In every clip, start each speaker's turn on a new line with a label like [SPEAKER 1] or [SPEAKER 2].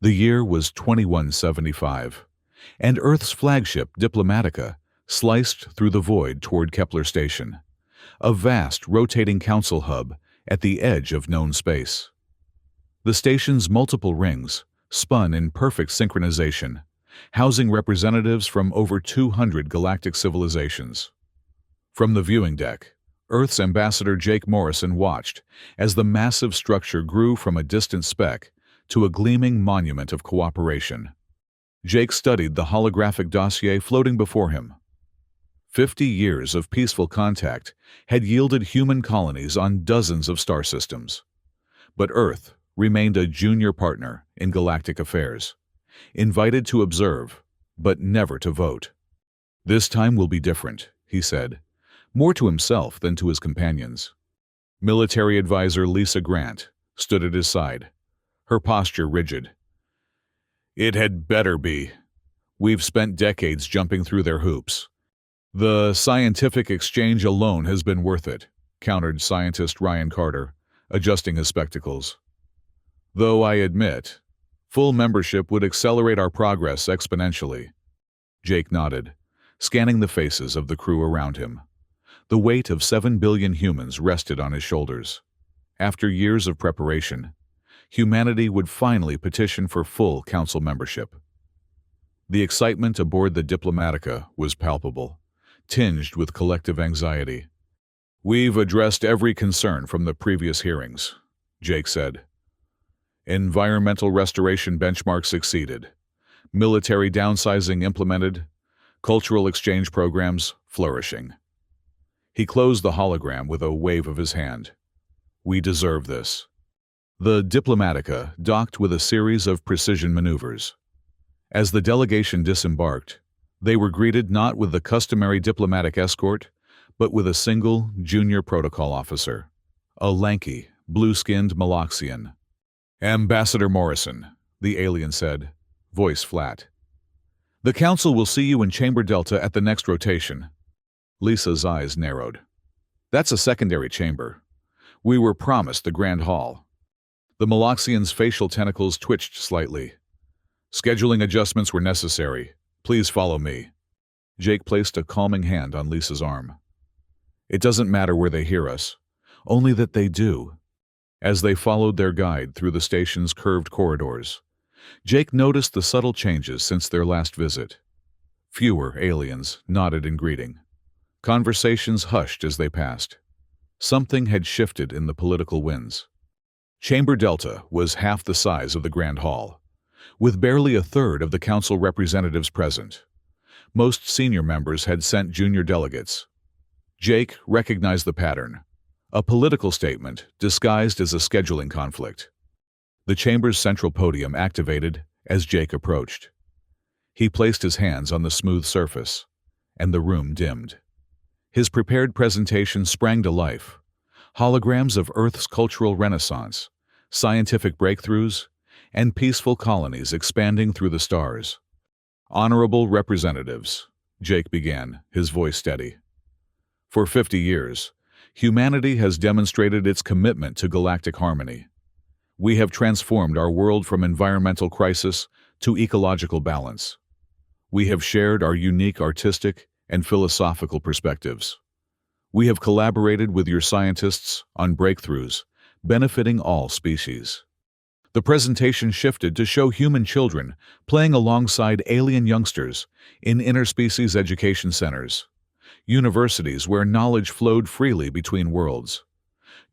[SPEAKER 1] The year was 2175, and Earth's flagship, Diplomatica, sliced through the void toward Kepler Station, a vast rotating council hub at the edge of known space. The station's multiple rings spun in perfect synchronization, housing representatives from over 200 galactic civilizations. From the viewing deck, Earth's ambassador Jake Morrison watched as the massive structure grew from a distant speck to a gleaming monument of cooperation. Jake studied the holographic dossier floating before him. 50 years of peaceful contact had yielded human colonies on dozens of star systems. But Earth remained a junior partner in galactic affairs, invited to observe, but never to vote. "This time will be different," he said, more to himself than to his companions. Military advisor Lisa Grant stood at his side, her posture rigid. "It had better be. We've spent decades jumping through their hoops. The scientific exchange alone has been worth it," countered scientist Ryan Carter, adjusting his spectacles. "Though I admit, full membership would accelerate our progress exponentially." Jake nodded, scanning the faces of the crew around him. The weight of 7 billion humans rested on his shoulders. After years of preparation, humanity would finally petition for full council membership. The excitement aboard the Diplomatica was palpable, tinged with collective anxiety. "We've addressed every concern from the previous hearings," Jake said. "Environmental restoration benchmarks exceeded, military downsizing implemented, cultural exchange programs flourishing." He closed the hologram with a wave of his hand. "We deserve this." The Diplomatica docked with a series of precision maneuvers. As the delegation disembarked, they were greeted not with the customary diplomatic escort, but with a single junior protocol officer, a lanky, blue-skinned Maloxian. "Ambassador Morrison," the alien said, voice flat. "The council will see you in Chamber Delta at the next rotation." Lisa's eyes narrowed. "That's a secondary chamber. We were promised the Grand Hall." The Maloxian's facial tentacles twitched slightly. "Scheduling adjustments were necessary. Please follow me." Jake placed a calming hand on Lisa's arm. "It doesn't matter where they hear us, only that they do." As they followed their guide through the station's curved corridors, Jake noticed the subtle changes since their last visit. Fewer aliens nodded in greeting. Conversations hushed as they passed. Something had shifted in the political winds. Chamber Delta was half the size of the Grand Hall, with barely a third of the council representatives present. Most senior members had sent junior delegates. Jake recognized the pattern, a political statement disguised as a scheduling conflict. The chamber's central podium activated as Jake approached. He placed his hands on the smooth surface, and the room dimmed. His prepared presentation sprang to life. Holograms of Earth's cultural renaissance, scientific breakthroughs, and peaceful colonies expanding through the stars. "Honorable representatives," Jake began, his voice steady. "For 50 years, humanity has demonstrated its commitment to galactic harmony. We have transformed our world from environmental crisis to ecological balance. We have shared our unique artistic and philosophical perspectives. We have collaborated with your scientists on breakthroughs benefiting all species." The presentation shifted to show human children playing alongside alien youngsters in interspecies education centers, universities where knowledge flowed freely between worlds,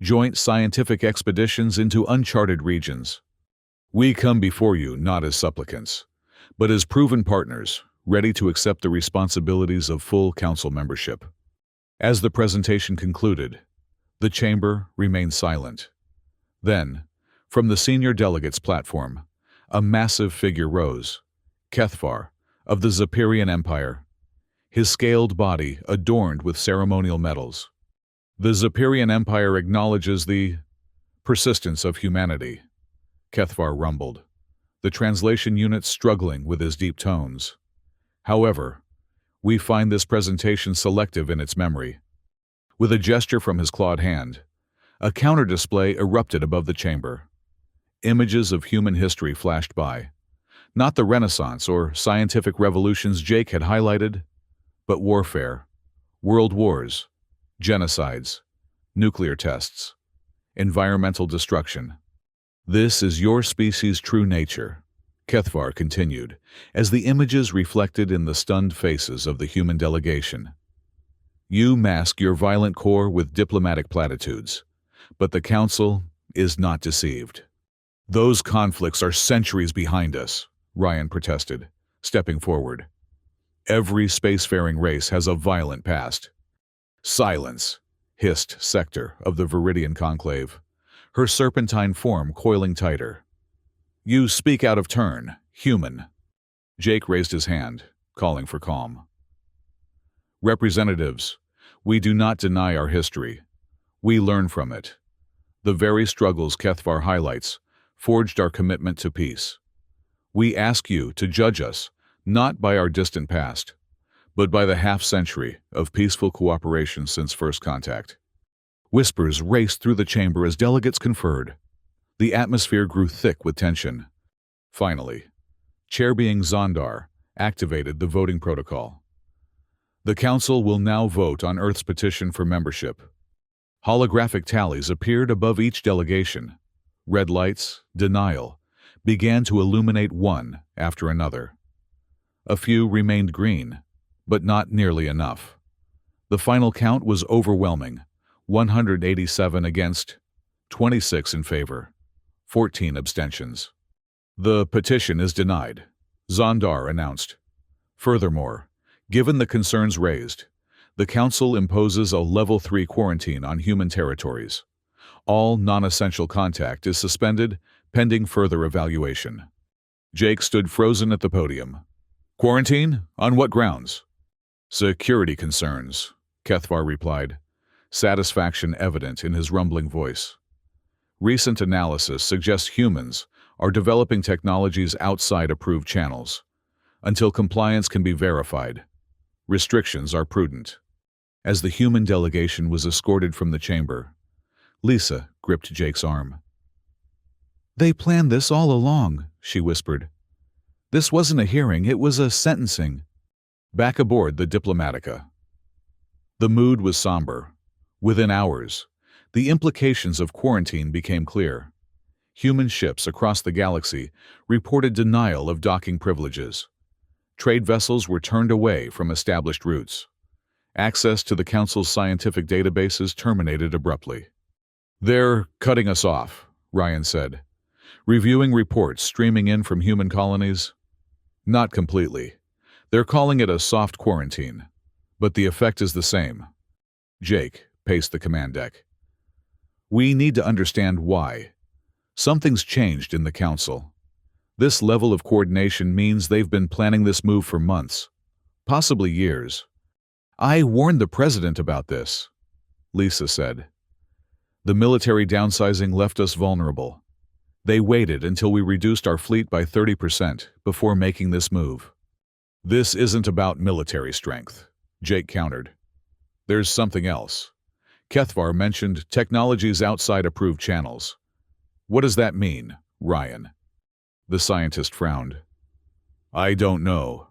[SPEAKER 1] joint scientific expeditions into uncharted regions. "We come before you not as supplicants, but as proven partners, ready to accept the responsibilities of full council membership." As the presentation concluded, the chamber remained silent. Then, from the senior delegates' platform, a massive figure rose, Kethvar, of the Zephyrian Empire, his scaled body adorned with ceremonial medals. "The Zephyrian Empire acknowledges the persistence of humanity," Kethvar rumbled, the translation unit struggling with his deep tones. "However, we find this presentation selective in its memory." With a gesture from his clawed hand, a counter-display erupted above the chamber. Images of human history flashed by, Not the Renaissance or scientific revolutions Jake had highlighted, but warfare, world wars, genocides, nuclear tests, environmental destruction. This is your species' true nature, Kethvar continued, as the images reflected in the stunned faces of the human delegation. You mask your violent core with diplomatic platitudes, but the Council is not deceived. Those conflicts are centuries behind us, Ryan protested, stepping forward. Every spacefaring race has a violent past. Silence, hissed Sector of the Viridian Conclave, her serpentine form coiling tighter. You speak out of turn, human. Jake raised his hand, calling for calm. Representatives, we do not deny our history. We learn from it. The very struggles Kethvar highlights forged our commitment to peace. We ask you to judge us, not by our distant past, but by the half-century of peaceful cooperation since first contact. Whispers raced through the chamber as delegates conferred. The atmosphere grew thick with tension. Finally, Chair-being Zondar activated the voting protocol. The Council will now vote on Earth's petition for membership. Holographic tallies appeared above each delegation. Red lights, denial, began to illuminate one after another. A few remained green, but not nearly enough. The final count was overwhelming, 187 against, 26 in favor, 14 abstentions. The petition is denied, Zondar announced. Furthermore, given the concerns raised, the Council imposes a Level 3 quarantine on human territories. All non-essential contact is suspended pending further evaluation. Jake stood frozen at the podium. Quarantine? On what grounds? Security concerns, Kethvar replied, satisfaction evident in his rumbling voice. Recent analysis suggests humans are developing technologies outside approved channels. Until compliance can be verified, restrictions are prudent. As the human delegation was escorted from the chamber, Lisa gripped Jake's arm. They planned this all along, she whispered. This wasn't a hearing, it was a sentencing. Back aboard the Diplomatica. The mood was somber. Within hours, the implications of quarantine became clear. Human ships across the galaxy reported denial of docking privileges. Trade vessels were turned away from established routes. Access to the Council's scientific databases terminated abruptly. They're cutting us off, Ryan said. Reviewing reports streaming in from human colonies? Not completely. They're calling it a soft quarantine, but the effect is the same. Jake paced the command deck. We need to understand why. Something's changed in the Council. This level of coordination means they've been planning this move for months, possibly years. I warned the President about this, Lisa said. The military downsizing left us vulnerable. They waited until we reduced our fleet by 30% before making this move. This isn't about military strength, Jake countered. There's something else. Kethvar mentioned technologies outside approved channels. What does that mean, Ryan? The scientist frowned. I don't know.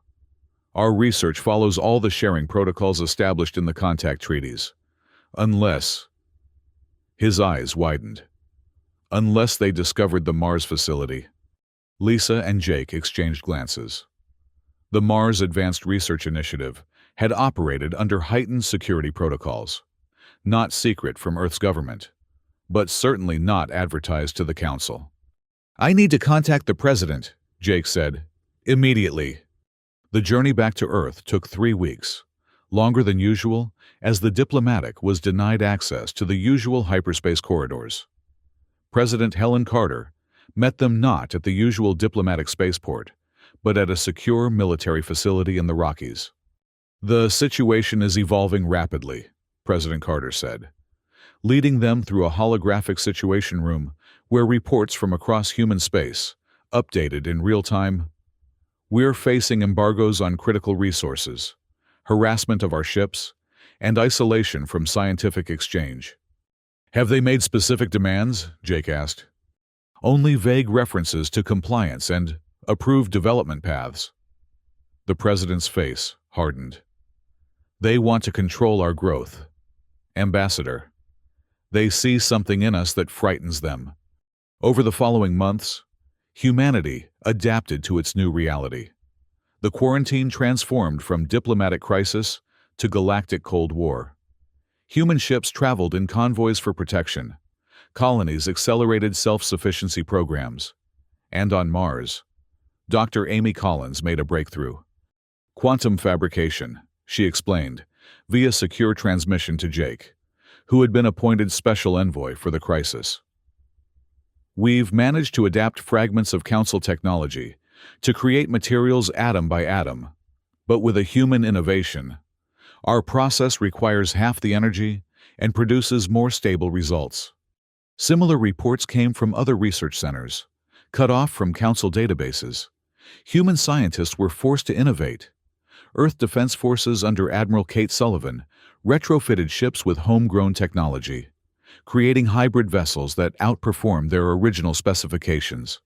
[SPEAKER 1] Our research follows all the sharing protocols established in the contact treaties. Unless... His eyes widened. Unless they discovered the Mars facility. Lisa and Jake exchanged glances. The Mars Advanced Research Initiative had operated under heightened security protocols. Not secret from Earth's government, but certainly not advertised to the Council. I need to contact the President, Jake said. Immediately. The journey back to Earth took 3 weeks, longer than usual, as the Diplomatic was denied access to the usual hyperspace corridors. President Helen Carter met them not at the usual diplomatic spaceport, but at a secure military facility in the Rockies. The situation is evolving rapidly, President Carter said, leading them through a holographic situation room where reports from across human space, updated in real time. We're facing embargoes on critical resources, harassment of our ships, and isolation from scientific exchange. Have they made specific demands? Jake asked. Only vague references to compliance and Approved development paths. The president's face hardened. They want to control our growth. Ambassador. They see something in us that frightens them. Over the following months, humanity adapted to its new reality. The quarantine transformed from diplomatic crisis to galactic Cold War. Human ships traveled in convoys for protection. Colonies accelerated self-sufficiency programs. And on Mars, Dr. Amy Collins made a breakthrough. Quantum fabrication, she explained, via secure transmission to Jake, who had been appointed special envoy for the crisis. We've managed to adapt fragments of Council technology to create materials atom by atom, but with a human innovation. Our process requires half the energy and produces more stable results. Similar reports came from other research centers, cut off from Council databases. Human scientists were forced to innovate. Earth Defense Forces under Admiral Kate Sullivan retrofitted ships with homegrown technology, creating hybrid vessels that outperformed their original specifications.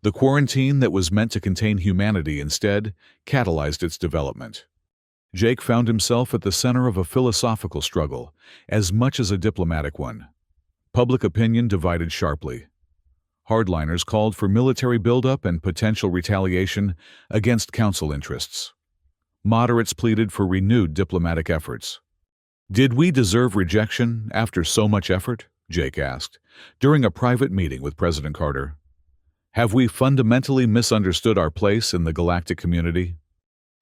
[SPEAKER 1] The quarantine that was meant to contain humanity instead catalyzed its development. Jake found himself at the center of a philosophical struggle as much as a diplomatic one. Public opinion divided sharply. Hardliners called for military buildup and potential retaliation against Council interests. Moderates pleaded for renewed diplomatic efforts. Did we deserve rejection after so much effort? Jake asked, during a private meeting with President Carter. Have we fundamentally misunderstood our place in the galactic community?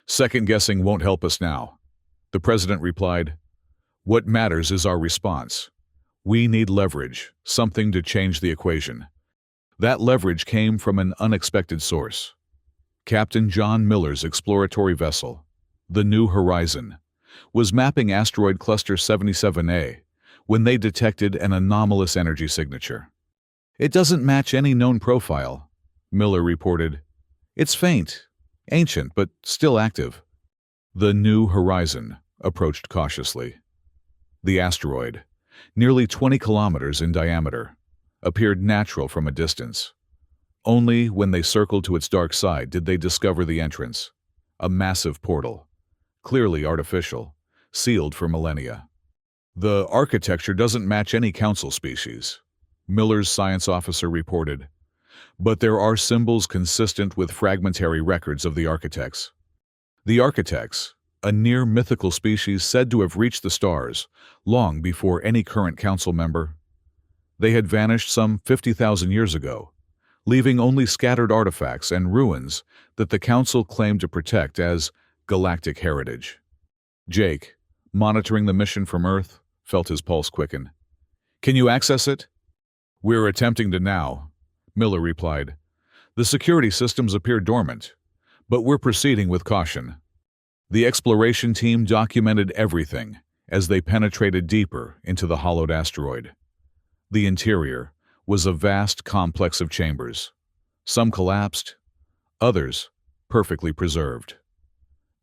[SPEAKER 1] Second-guessing won't help us now. The president replied, What matters is our response. We need leverage, something to change the equation. That leverage came from an unexpected source. Captain John Miller's exploratory vessel, the New Horizon, was mapping asteroid cluster 77A when they detected an anomalous energy signature. It doesn't match any known profile, Miller reported. It's faint, ancient, but still active. The New Horizon approached cautiously. The asteroid, nearly 20 kilometers in diameter, appeared natural from a distance. Only when they circled to its dark side did they discover the entrance, a massive portal, clearly artificial, sealed for millennia. The architecture doesn't match any Council species, Miller's science officer reported, but there are symbols consistent with fragmentary records of the architects. The architects, a near-mythical species said to have reached the stars long before any current Council member. They had vanished some 50,000 years ago, leaving only scattered artifacts and ruins that the Council claimed to protect as galactic heritage. Jake, monitoring the mission from Earth, felt his pulse quicken. Can you access it? We're attempting to now, Miller replied. The security systems appear dormant, but we're proceeding with caution. The exploration team documented everything as they penetrated deeper into the hollowed asteroid. The interior was a vast complex of chambers. Some collapsed, others perfectly preserved.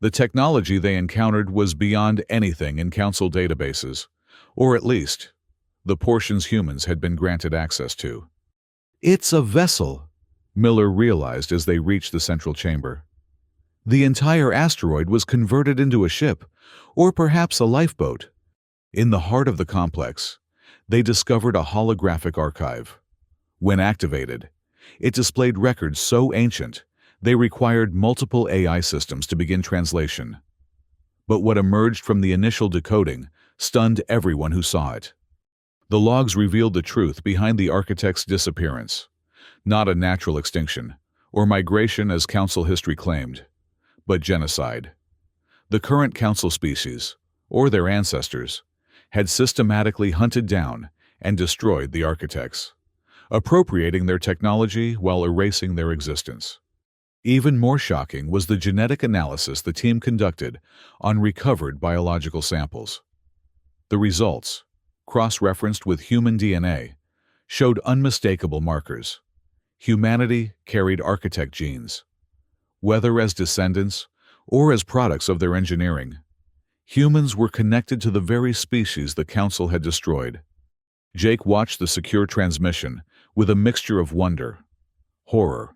[SPEAKER 1] The technology they encountered was beyond anything in Council databases, or at least, the portions humans had been granted access to. It's a vessel, Miller realized as they reached the central chamber. The entire asteroid was converted into a ship, or perhaps a lifeboat. In the heart of the complex, they discovered a holographic archive. When activated, it displayed records so ancient they required multiple AI systems to begin translation. But what emerged from the initial decoding stunned everyone who saw it. The logs revealed the truth behind the architect's disappearance. Not a natural extinction, or migration as Council history claimed, but genocide. The current Council species, or their ancestors, had systematically hunted down and destroyed the architects, appropriating their technology while erasing their existence. Even more shocking was the genetic analysis the team conducted on recovered biological samples. The results, cross-referenced with human DNA, showed unmistakable markers. Humanity carried architect genes. Whether as descendants or as products of their engineering, humans were connected to the very species the Council had destroyed. Jake watched the secure transmission with a mixture of wonder, horror,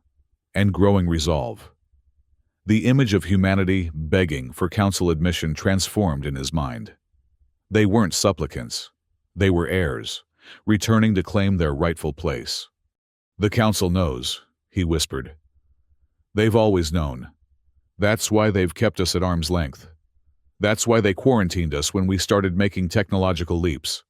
[SPEAKER 1] and growing resolve. The image of humanity begging for council admission transformed in his mind. They weren't supplicants. They were heirs, returning to claim their rightful place. "The council knows," he whispered. "They've always known. That's why they've kept us at arm's length. That's why they quarantined us when we started making technological leaps."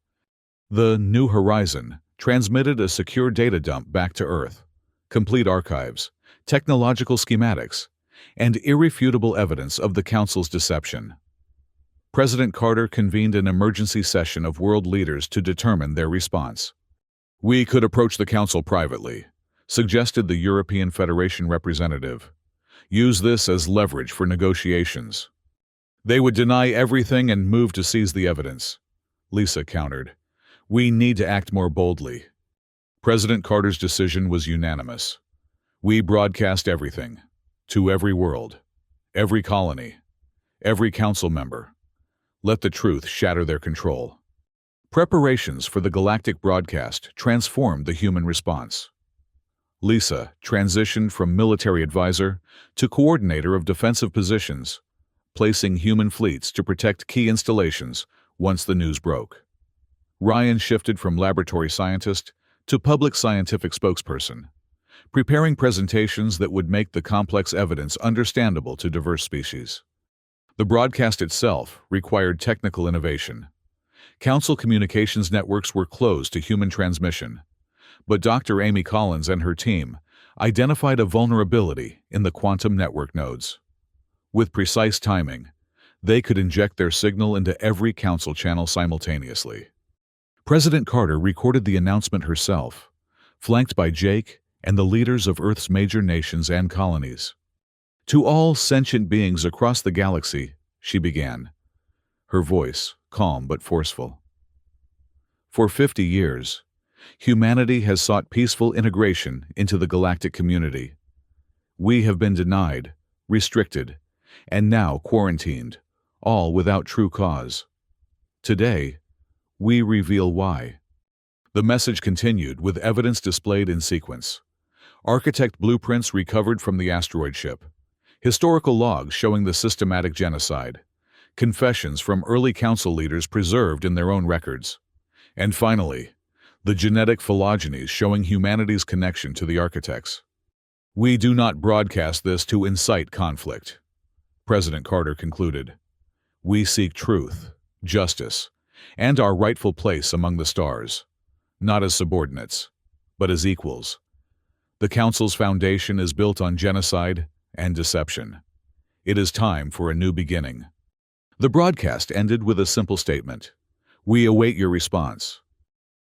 [SPEAKER 1] The New Horizon transmitted a secure data dump back to Earth, complete archives, technological schematics, and irrefutable evidence of the Council's deception. President Carter convened an emergency session of world leaders to determine their response. "We could approach the Council privately," suggested the European Federation representative. "Use this as leverage for negotiations." "They would deny everything and move to seize the evidence," Lisa countered. "We need to act more boldly." President Carter's decision was unanimous. "We broadcast everything, to every world, every colony, every council member. Let the truth shatter their control." Preparations for the Galactic broadcast transformed the human response. Lisa transitioned from military advisor to coordinator of defensive positions, placing human fleets to protect key installations once the news broke. Ryan shifted from laboratory scientist to public scientific spokesperson, preparing presentations that would make the complex evidence understandable to diverse species. The broadcast itself required technical innovation. Council communications networks were closed to human transmission, but Dr. Amy Collins and her team identified a vulnerability in the quantum network nodes. With precise timing, they could inject their signal into every council channel simultaneously. President Carter recorded the announcement herself, flanked by Jake and the leaders of Earth's major nations and colonies. "To all sentient beings across the galaxy," she began, her voice calm but forceful. "For 50 years, humanity has sought peaceful integration into the galactic community. We have been denied, restricted, and now quarantined, all without true cause. Today, we reveal why." The message continued with evidence displayed in sequence. Architect blueprints recovered from the asteroid ship, historical logs showing the systematic genocide, confessions from early council leaders preserved in their own records, and finally, the genetic phylogenies showing humanity's connection to the architects. "We do not broadcast this to incite conflict," President Carter concluded. "We seek truth, justice, and our rightful place among the stars, not as subordinates, but as equals. The Council's foundation is built on genocide and deception. It is time for a new beginning." The broadcast ended with a simple statement: "We await your response."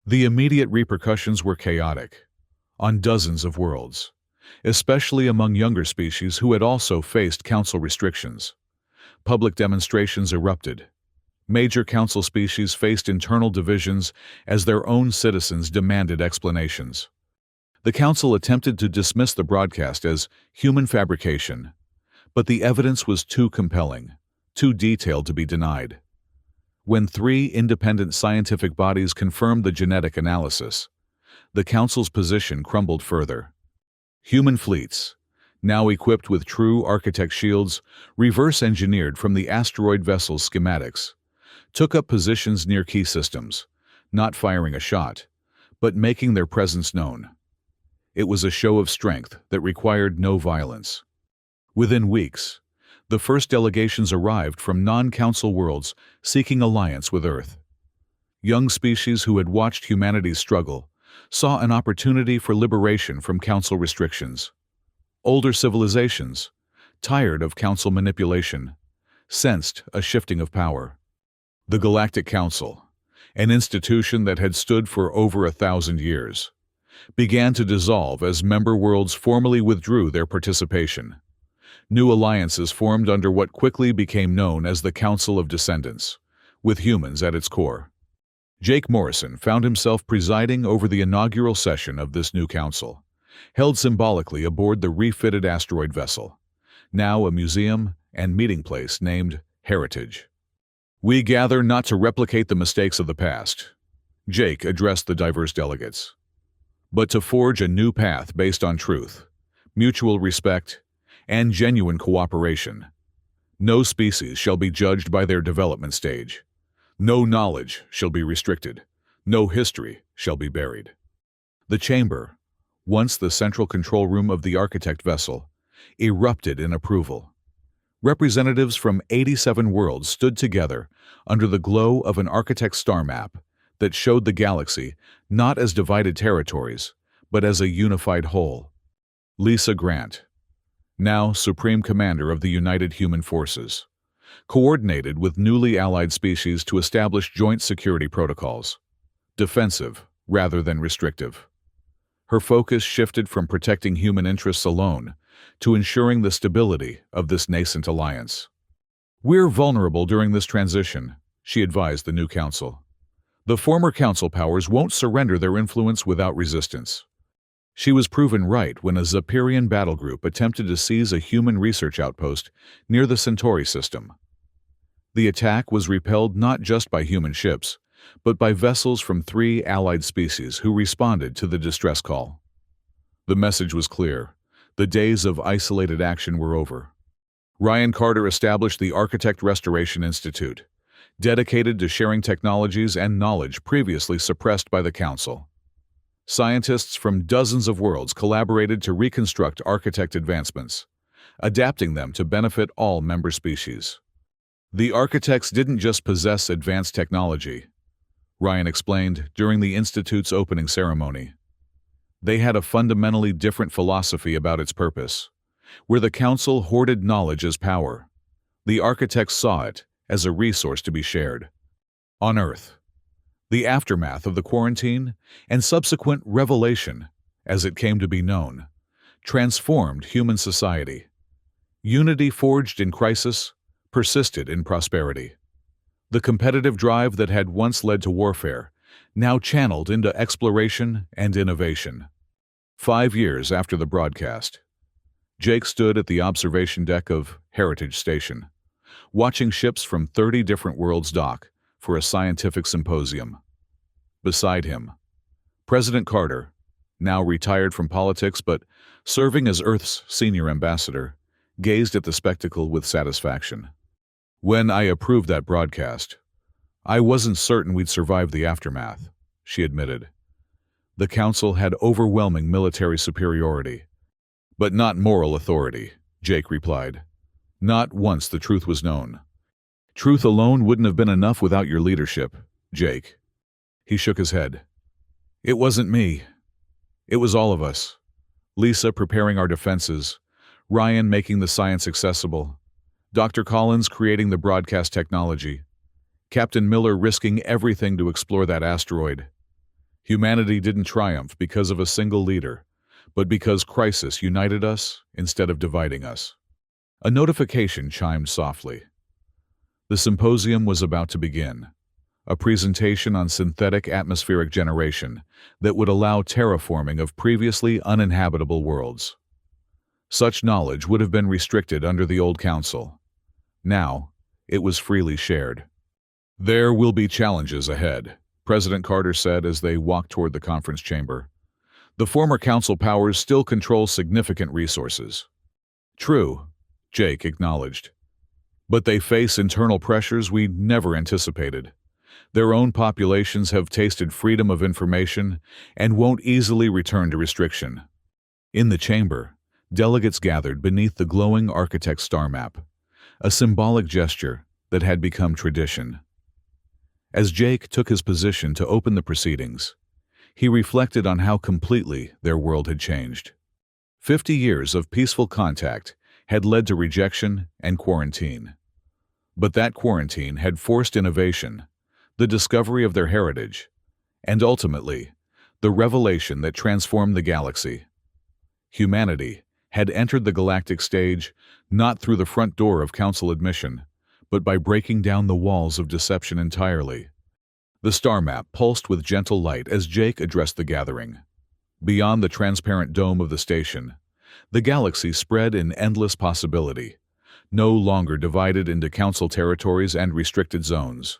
[SPEAKER 1] The immediate repercussions were chaotic, on dozens of worlds, especially among younger species who had also faced Council restrictions. Public demonstrations erupted. Major Council species faced internal divisions as their own citizens demanded explanations. The Council attempted to dismiss the broadcast as human fabrication, but the evidence was too compelling, too detailed to be denied. When 3 independent scientific bodies confirmed the genetic analysis, the Council's position crumbled further. Human fleets, now equipped with true architect shields reverse-engineered from the asteroid vessel's schematics, took up positions near key systems, not firing a shot, but making their presence known. It was a show of strength that required no violence. Within weeks, the first delegations arrived from non-Council worlds seeking alliance with Earth. Young species who had watched humanity's struggle saw an opportunity for liberation from Council restrictions. Older civilizations, tired of Council manipulation, sensed a shifting of power. The Galactic Council, an institution that had stood for over 1,000 years, began to dissolve as member worlds formally withdrew their participation. New alliances formed under what quickly became known as the Council of Descendants, with humans at its core. Jake Morrison found himself presiding over the inaugural session of this new council, held symbolically aboard the refitted asteroid vessel, now a museum and meeting place named Heritage. "We gather not to replicate the mistakes of the past," Jake addressed the diverse delegates, "but to forge a new path based on truth, mutual respect, and genuine cooperation. No species shall be judged by their development stage. No knowledge shall be restricted. No history shall be buried. The chamber, once the central control room of the architect vessel, erupted in approval. Representatives from 87 worlds stood together under the glow of an architect's star map that showed the galaxy not as divided territories, but as a unified whole. Lisa Grant, now Supreme Commander of the United Human Forces, coordinated with newly allied species to establish joint security protocols, defensive rather than restrictive. Her focus shifted from protecting human interests alone to ensuring the stability of this nascent alliance. "We're vulnerable during this transition," she advised the new council. "The former council powers won't surrender their influence without resistance." She was proven right when a Zephyrian battle group attempted to seize a human research outpost near the Centauri system. The attack was repelled not just by human ships, but by vessels from 3 allied species who responded to the distress call. The message was clear. The days of isolated action were over. Ryan Carter established the Architect Restoration Institute, dedicated to sharing technologies and knowledge previously suppressed by the Council. Scientists from dozens of worlds collaborated to reconstruct architect advancements, adapting them to benefit all member species. The architects didn't just possess advanced technology, Ryan explained during the Institute's opening ceremony. They had a fundamentally different philosophy about its purpose. Where the Council hoarded knowledge as power, the architects saw it as a resource to be shared. On Earth, the aftermath of the quarantine and subsequent revelation, as it came to be known, transformed human society. Unity forged in crisis persisted in prosperity. The competitive drive that had once led to warfare now channeled into exploration and innovation. 5 years after the broadcast, Jake stood at the observation deck of Heritage Station, watching ships from 30 different worlds dock for a scientific symposium. Beside him, President Carter, now retired from politics but serving as Earth's senior ambassador, gazed at the spectacle with satisfaction. "When I approved that broadcast, I wasn't certain we'd survive the aftermath," she admitted. "The Council had overwhelming military superiority, but not moral authority," Jake replied. "Not once the truth was known. Truth alone wouldn't have been enough without your leadership, Jake." He shook his head. "It wasn't me. It was all of us. Lisa preparing our defenses, Ryan making the science accessible, Dr. Collins creating the broadcast technology, Captain Miller risking everything to explore that asteroid. Humanity didn't triumph because of a single leader, but because crisis united us instead of dividing us." A notification chimed softly. The symposium was about to begin, a presentation on synthetic atmospheric generation that would allow terraforming of previously uninhabitable worlds. Such knowledge would have been restricted under the old council. Now, it was freely shared. "There will be challenges ahead," President Carter said as they walked toward the conference chamber. "The former council powers still control significant resources." "True," Jake acknowledged. "But they face internal pressures we never anticipated. Their own populations have tasted freedom of information and won't easily return to restriction." In the chamber, delegates gathered beneath the glowing architect's star map, a symbolic gesture that had become tradition. As Jake took his position to open the proceedings, he reflected on how completely their world had changed. 50 years of peaceful contact had led to rejection and quarantine. But that quarantine had forced innovation, the discovery of their heritage, and ultimately, the revelation that transformed the galaxy. Humanity had entered the galactic stage not through the front door of council admission, but by breaking down the walls of deception entirely. The star map pulsed with gentle light as Jake addressed the gathering. Beyond the transparent dome of the station, the galaxy spread in endless possibility, no longer divided into council territories and restricted zones,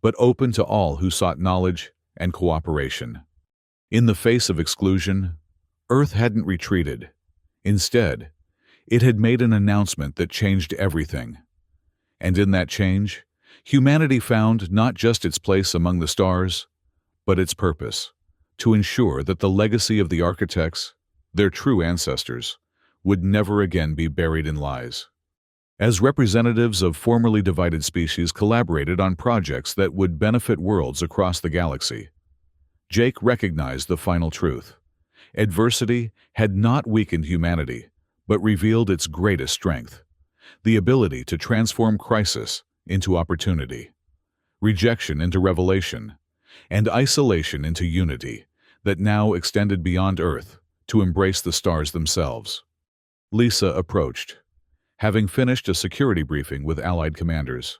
[SPEAKER 1] but open to all who sought knowledge and cooperation. In the face of exclusion, Earth hadn't retreated. Instead, it had made an announcement that changed everything. And in that change, humanity found not just its place among the stars, but its purpose, to ensure that the legacy of the architects, their true ancestors, would never again be buried in lies. As representatives of formerly divided species collaborated on projects that would benefit worlds across the galaxy, Jake recognized the final truth. Adversity had not weakened humanity, but revealed its greatest strength: the ability to transform crisis into opportunity, rejection into revelation, and isolation into unity that now extended beyond Earth to embrace the stars themselves. Lisa approached, having finished a security briefing with Allied commanders.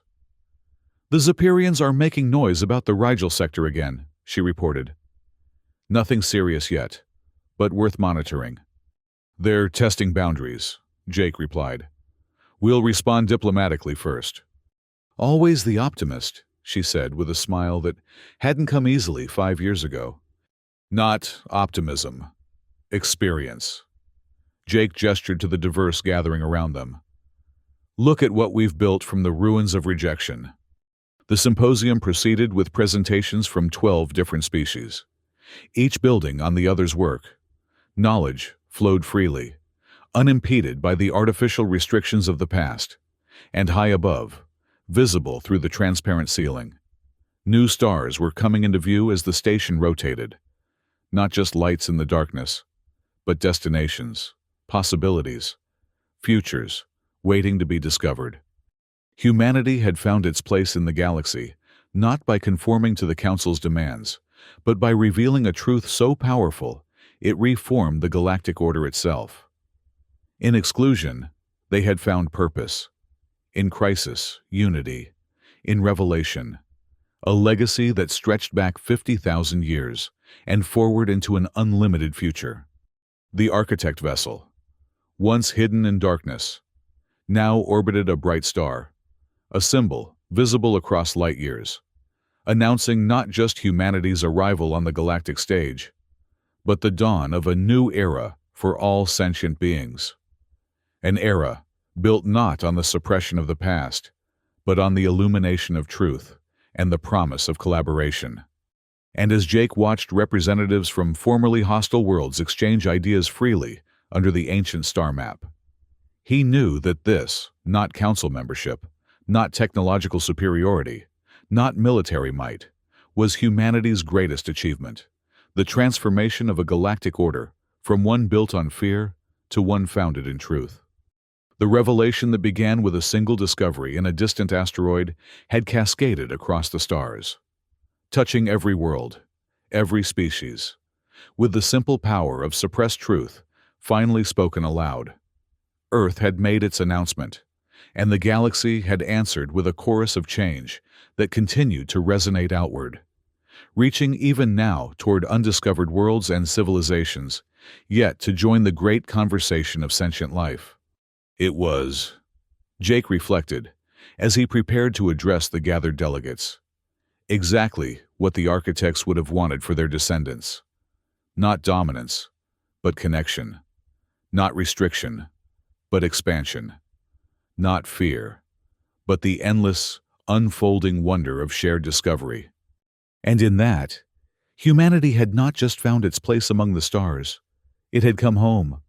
[SPEAKER 1] "The Zephyrians are making noise about the Rigel sector again," she reported. "Nothing serious yet, but worth monitoring." "They're testing boundaries," Jake replied. "We'll respond diplomatically first." "Always the optimist," she said with a smile that hadn't come easily 5 years ago. "Not optimism. Experience." Jake gestured to the diverse gathering around them. "Look at what we've built from the ruins of rejection." The symposium proceeded with presentations from 12 different species, each building on the other's work. Knowledge flowed freely, unimpeded by the artificial restrictions of the past, and high above, visible through the transparent ceiling, new stars were coming into view as the station rotated. Not just lights in the darkness, but destinations, possibilities, futures waiting to be discovered. Humanity had found its place in the galaxy, not by conforming to the Council's demands, but by revealing a truth so powerful it reformed the galactic order itself. In exclusion, they had found purpose. In crisis, unity. In revelation, a legacy that stretched back 50,000 years and forward into an unlimited future. The Architect vessel, once hidden in darkness, now orbited a bright star, a symbol visible across light years, announcing not just humanity's arrival on the galactic stage, but the dawn of a new era for all sentient beings. An era built not on the suppression of the past, but on the illumination of truth and the promise of collaboration. And as Jake watched representatives from formerly hostile worlds exchange ideas freely under the ancient star map, he knew that this, not council membership, not technological superiority, not military might, was humanity's greatest achievement: the transformation of a galactic order from one built on fear to one founded in truth. The revelation that began with a single discovery in a distant asteroid had cascaded across the stars, touching every world, every species, with the simple power of suppressed truth finally spoken aloud. Earth had made its announcement, and the galaxy had answered with a chorus of change that continued to resonate outward, reaching even now toward undiscovered worlds and civilizations, yet to join the great conversation of sentient life. It was, Jake reflected, as he prepared to address the gathered delegates, exactly what the architects would have wanted for their descendants. Not dominance, but connection. Not restriction, but expansion. Not fear, but the endless, unfolding wonder of shared discovery. And in that, humanity had not just found its place among the stars, it had come home,